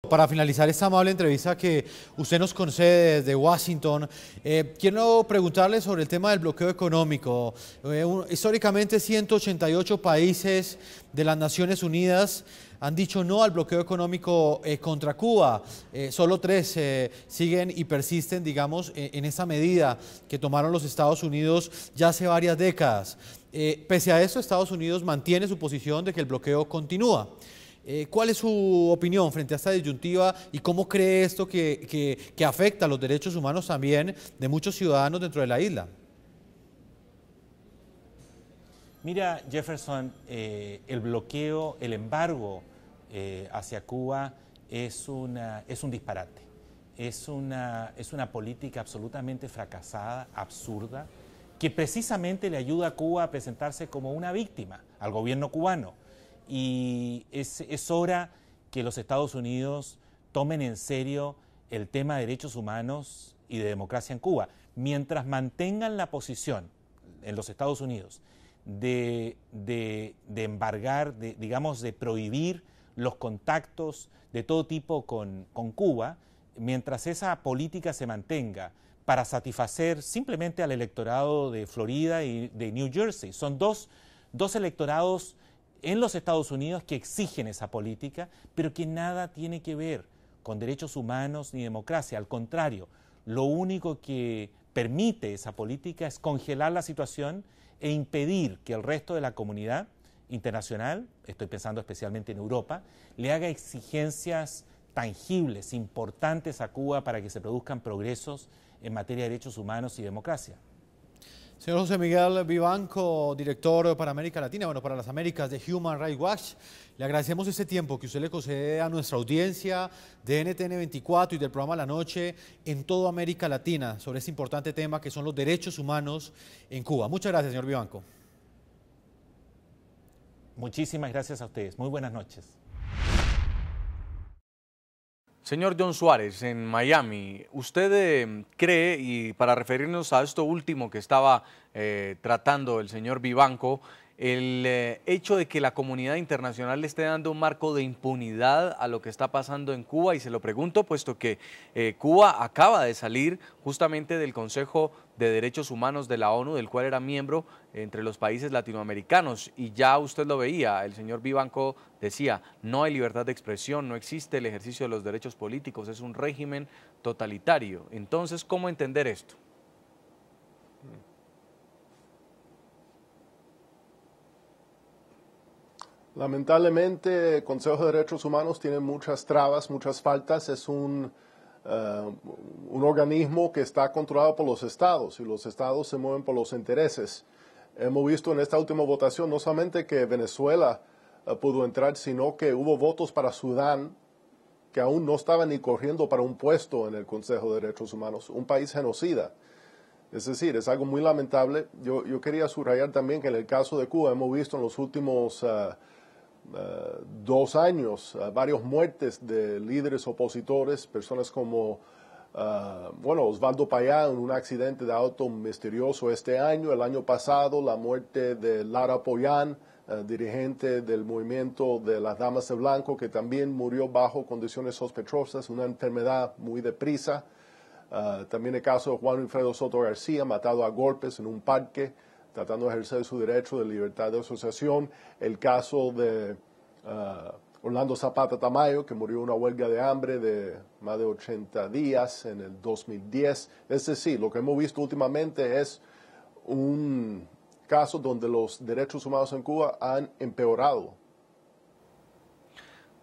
Para finalizar esta amable entrevista que usted nos concede desde Washington, quiero preguntarle sobre el tema del bloqueo económico. Históricamente 188 países de las Naciones Unidas han dicho no al bloqueo económico contra Cuba. Solo 3 siguen y persisten, digamos, en esa medida que tomaron los Estados Unidos ya hace varias décadas. Pese a eso, Estados Unidos mantiene su posición de que el bloqueo continúa. ¿Cuál es su opinión frente a esta disyuntiva y cómo cree esto que afecta a los derechos humanos también de muchos ciudadanos dentro de la isla? Mira, Jefferson, el bloqueo, el embargo hacia Cuba es un disparate. Es una política absolutamente fracasada, absurda, que precisamente le ayuda a Cuba a presentarse como una víctima al gobierno cubano. Y es hora que los Estados Unidos tomen en serio el tema de derechos humanos y de democracia en Cuba. Mientras mantengan la posición en los Estados Unidos de embargar, digamos, de prohibir los contactos de todo tipo con Cuba, mientras esa política se mantenga para satisfacer simplemente al electorado de Florida y de New Jersey. Son dos electorados en los Estados Unidos que exigen esa política, pero que nada tiene que ver con derechos humanos ni democracia. Al contrario, lo único que permite esa política es congelar la situación e impedir que el resto de la comunidad internacional, estoy pensando especialmente en Europa, le haga exigencias tangibles, importantes a Cuba para que se produzcan progresos en materia de derechos humanos y democracia. Señor José Miguel Vivanco, director para América Latina, bueno, para las Américas de Human Rights Watch, le agradecemos este tiempo que usted le concede a nuestra audiencia de NTN 24 y del programa La Noche en toda América Latina sobre este importante tema que son los derechos humanos en Cuba. Muchas gracias, señor Vivanco. Muchísimas gracias a ustedes. Muy buenas noches. Señor John Suárez, en Miami, ¿usted cree, y para referirnos a esto último que estaba tratando el señor Vivanco, el hecho de que la comunidad internacional le esté dando un marco de impunidad a lo que está pasando en Cuba? Y se lo pregunto puesto que Cuba acaba de salir justamente del Consejo de Derechos Humanos de la ONU, del cual era miembro entre los países latinoamericanos, y ya usted lo veía, el señor Vivanco decía, no hay libertad de expresión, no existe el ejercicio de los derechos políticos, es un régimen totalitario. Entonces, ¿cómo entender esto? Lamentablemente, el Consejo de Derechos Humanos tiene muchas trabas, muchas faltas. Es un organismo que está controlado por los estados y los estados se mueven por los intereses. Hemos visto en esta última votación no solamente que Venezuela pudo entrar, sino que hubo votos para Sudán que aún no estaban ni corriendo para un puesto en el Consejo de Derechos Humanos, un país genocida. Es decir, es algo muy lamentable. Yo quería subrayar también que en el caso de Cuba hemos visto en los últimos 2 años varias muertes de líderes opositores, personas como Osvaldo Payá en un accidente de auto misterioso este año. El año pasado la muerte de Lara Pollán, dirigente del movimiento de las Damas de Blanco, que también murió bajo condiciones sospechosas, una enfermedad muy deprisa. También el caso de Juan Wilfredo Soto García, matado a golpes en un parque, tratando de ejercer su derecho de libertad de asociación. El caso de Orlando Zapata Tamayo, que murió en una huelga de hambre de más de 80 días en el 2010. Es decir, lo que hemos visto últimamente es un caso donde los derechos humanos en Cuba han empeorado.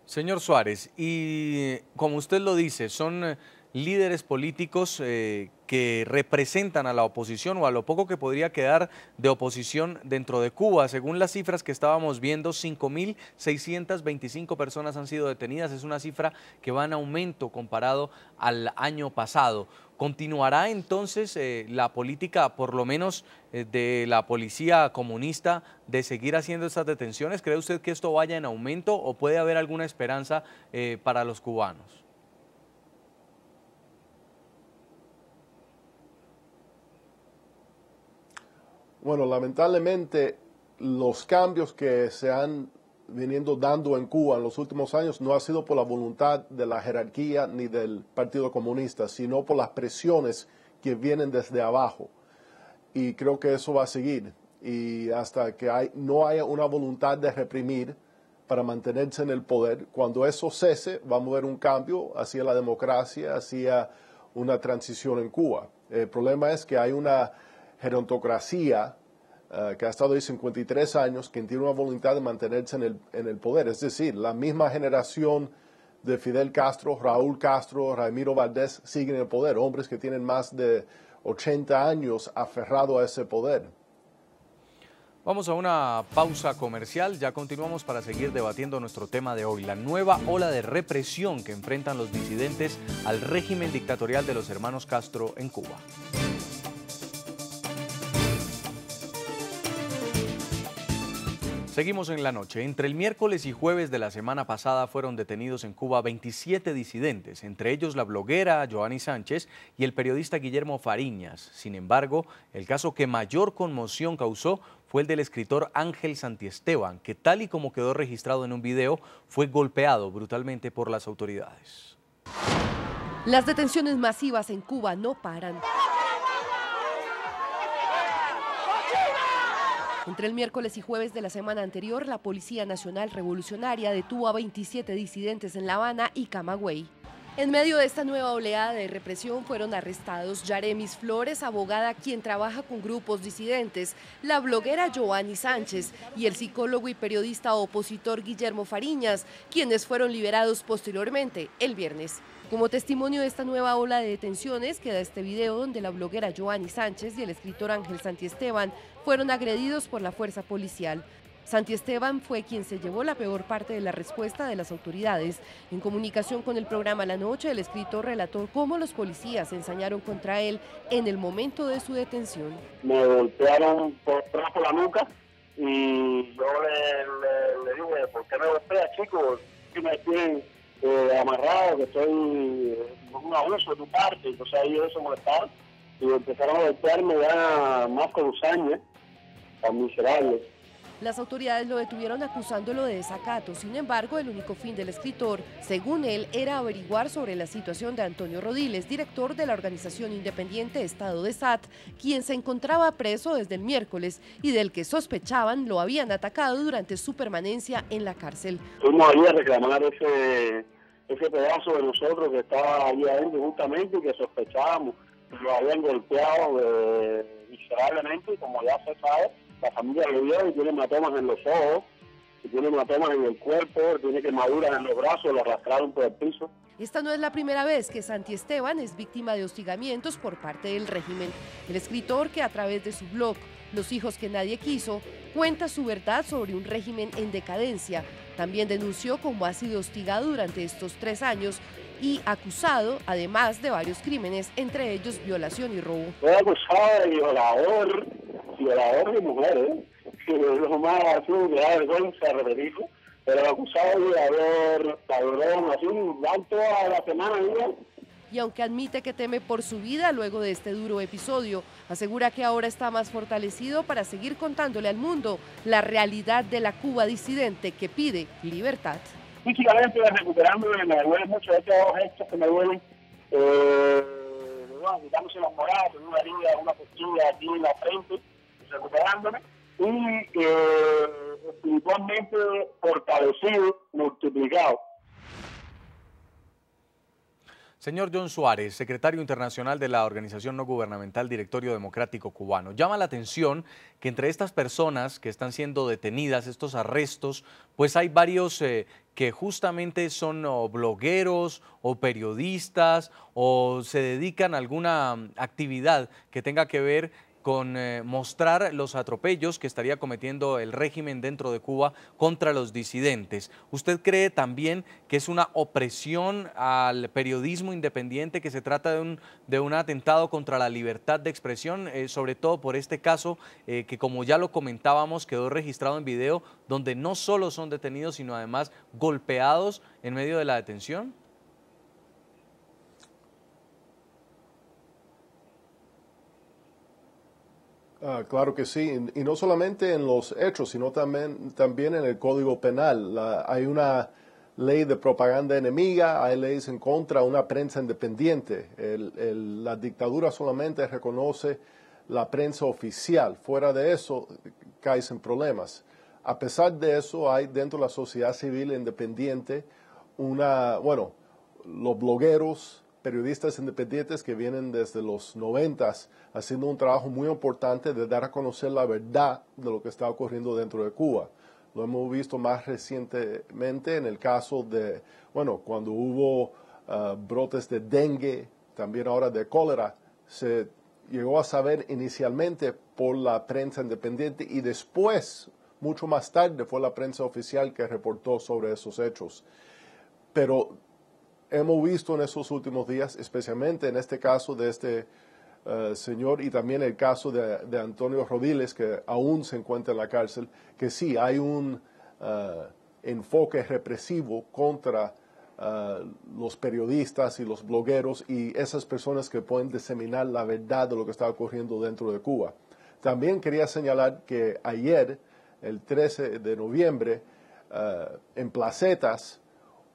Señor Suárez, y como usted lo dice, son líderes políticos que representan a la oposición o a lo poco que podría quedar de oposición dentro de Cuba. Según las cifras que estábamos viendo, 5.625 personas han sido detenidas. Es una cifra que va en aumento comparado al año pasado. ¿Continuará entonces la política, por lo menos de la policía comunista, de seguir haciendo estas detenciones? ¿Cree usted que esto vaya en aumento o puede haber alguna esperanza para los cubanos? Bueno, lamentablemente los cambios que se han viniendo dando en Cuba en los últimos años no ha sido por la voluntad de la jerarquía ni del Partido Comunista, sino por las presiones que vienen desde abajo. Y creo que eso va a seguir. Y hasta que no haya una voluntad de reprimir para mantenerse en el poder, cuando eso cese, vamos a ver un cambio hacia la democracia, hacia una transición en Cuba. El problema es que hay una gerontocracia que ha estado ahí 53 años, que tiene una voluntad de mantenerse en el poder. Es decir, la misma generación de Fidel Castro, Raúl Castro, Ramiro Valdés siguen en el poder, hombres que tienen más de 80 años aferrados a ese poder. Vamos a una pausa comercial, ya continuamos para seguir debatiendo nuestro tema de hoy, la nueva ola de represión que enfrentan los disidentes al régimen dictatorial de los hermanos Castro en Cuba. Seguimos en la noche. Entre el miércoles y jueves de la semana pasada fueron detenidos en Cuba 27 disidentes, entre ellos la bloguera Joanny Sánchez y el periodista Guillermo Fariñas. Sin embargo, el caso que mayor conmoción causó fue el del escritor Ángel Santiesteban, que tal y como quedó registrado en un video, fue golpeado brutalmente por las autoridades. Las detenciones masivas en Cuba no paran. Entre el miércoles y jueves de la semana anterior, la Policía Nacional Revolucionaria detuvo a 27 disidentes en La Habana y Camagüey. En medio de esta nueva oleada de represión fueron arrestados Yaremis Flores, abogada quien trabaja con grupos disidentes, la bloguera Joanny Sánchez y el psicólogo y periodista opositor Guillermo Fariñas, quienes fueron liberados posteriormente el viernes. Como testimonio de esta nueva ola de detenciones queda este video donde la bloguera Joanny Sánchez y el escritor Ángel Santiesteban fueron agredidos por la fuerza policial. Santiesteban fue quien se llevó la peor parte de la respuesta de las autoridades. En comunicación con el programa La Noche, el escritor relató cómo los policías se ensañaron contra él en el momento de su detención. Me golpearon por la nuca y yo le dije, ¿por qué me golpea, chicos? Si me tienen amarrado, que estoy con un abuso de tu parte. Entonces ahí ellos se molestaron y empezaron a golpearme ya más con saña, tan miserables. Las autoridades lo detuvieron acusándolo de desacato. Sin embargo, el único fin del escritor, según él, era averiguar sobre la situación de Antonio Rodiles, director de la organización independiente Estado de SAT, quien se encontraba preso desde el miércoles y del que sospechaban lo habían atacado durante su permanencia en la cárcel. Fuimos allí a reclamar ese pedazo de nosotros que estaba allí adentro justamente y que sospechábamos que lo habían golpeado miserablemente, y como ya se sabe, la familia lo vio y tiene hematomas en los ojos, y tiene hematomas en el cuerpo, tiene quemaduras en los brazos, lo arrastraron por el piso. Esta no es la primera vez que Santiesteban es víctima de hostigamientos por parte del régimen. El escritor, que a través de su blog Los hijos que nadie quiso, cuenta su verdad sobre un régimen en decadencia. También denunció cómo ha sido hostigado durante estos 3 años y acusado, además, de varios crímenes, entre ellos violación y robo. Fue acusado de violador de mujeres, que es lo más absurdo, que da vergüenza repetirlo, pero acusado de haber ladrón, así, van toda la semana igual. Y aunque admite que teme por su vida luego de este duro episodio, asegura que ahora está más fortalecido para seguir contándole al mundo la realidad de la Cuba disidente que pide libertad. Físicamente recuperándome, me duelen mucho estos hechos que me duelen, quitándose los morados, una herida, una costilla aquí en la frente, recuperándome, y espiritualmente fortalecido, multiplicado. Señor John Suárez, secretario internacional de la organización no gubernamental Directorio Democrático Cubano, llama la atención que entre estas personas que están siendo detenidas, estos arrestos, pues hay varios que justamente son blogueros o periodistas o se dedican a alguna actividad que tenga que ver con mostrar los atropellos que estaría cometiendo el régimen dentro de Cuba contra los disidentes. ¿Usted cree también que es una opresión al periodismo independiente, que se trata de un atentado contra la libertad de expresión, sobre todo por este caso que, como ya lo comentábamos, quedó registrado en video, donde no solo son detenidos, sino además golpeados en medio de la detención? Claro que sí, y no solamente en los hechos, sino también en el Código Penal. Hay una ley de propaganda enemiga, hay leyes en contra de una prensa independiente. La dictadura solamente reconoce la prensa oficial. Fuera de eso, caes en problemas. A pesar de eso, hay dentro de la sociedad civil independiente los blogueros, periodistas independientes que vienen desde los 90 haciendo un trabajo muy importante de dar a conocer la verdad de lo que está ocurriendo dentro de Cuba. Lo hemos visto más recientemente en el caso de, cuando hubo brotes de dengue, también ahora de cólera, se llegó a saber inicialmente por la prensa independiente y después, mucho más tarde, fue la prensa oficial que reportó sobre esos hechos. Pero hemos visto en esos últimos días, especialmente en este caso de este señor y también el caso de Antonio Rodiles, que aún se encuentra en la cárcel, que sí hay un enfoque represivo contra los periodistas y los blogueros y esas personas que pueden diseminar la verdad de lo que está ocurriendo dentro de Cuba. También quería señalar que ayer, el 13 de noviembre, en Placetas,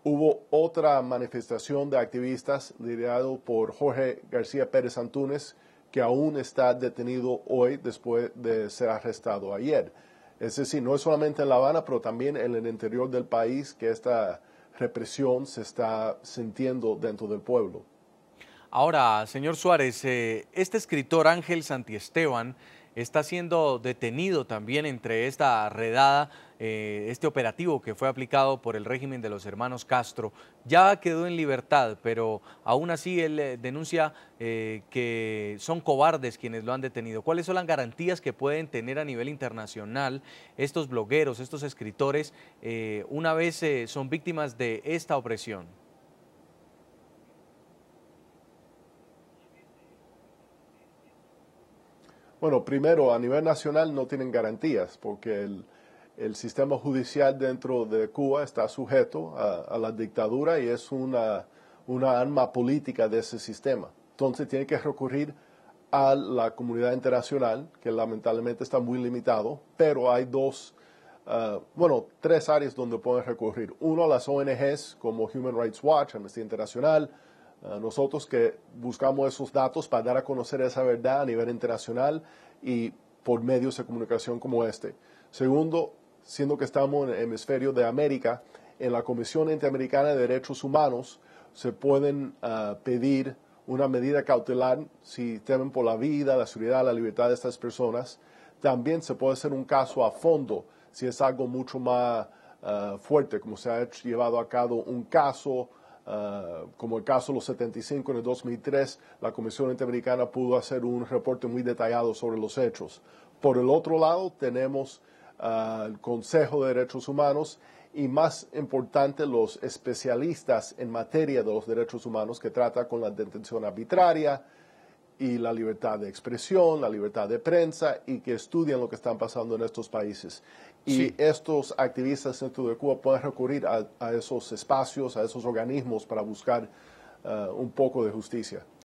hubo otra manifestación de activistas liderado por Jorge García Pérez Antúnez, que aún está detenido hoy después de ser arrestado ayer. Es decir, no es solamente en La Habana, pero también en el interior del país que esta represión se está sintiendo dentro del pueblo. Ahora, señor Suárez, este escritor Ángel Santiesteban está siendo detenido también entre esta redada, este operativo que fue aplicado por el régimen de los hermanos Castro. Ya quedó en libertad, pero aún así él denuncia que son cobardes quienes lo han detenido. ¿Cuáles son las garantías que pueden tener a nivel internacional estos blogueros, estos escritores, una vez son víctimas de esta opresión? Bueno, primero, a nivel nacional no tienen garantías porque el sistema judicial dentro de Cuba está sujeto a la dictadura y es una arma política de ese sistema. Entonces tiene que recurrir a la comunidad internacional, que lamentablemente está muy limitado, pero hay tres áreas donde pueden recurrir. Uno, a las ONGs como Human Rights Watch, Amnistía Internacional, nosotros que buscamos esos datos para dar a conocer esa verdad a nivel internacional y por medios de comunicación como este. Segundo, siendo que estamos en el hemisferio de América, en la Comisión Interamericana de Derechos Humanos se pueden pedir una medida cautelar si temen por la vida, la seguridad, la libertad de estas personas. También se puede hacer un caso a fondo si es algo mucho más fuerte, como se ha llevado a cabo un caso como el caso de los 75 en el 2003, la Comisión Interamericana pudo hacer un reporte muy detallado sobre los hechos. Por el otro lado, tenemos el Consejo de Derechos Humanos y, más importante, los especialistas en materia de los derechos humanos que tratan con la detención arbitraria y la libertad de expresión, la libertad de prensa y que estudian lo que están pasando en estos países. Y estos activistas dentro de Cuba pueden recurrir a esos espacios, a esos organismos para buscar un poco de justicia.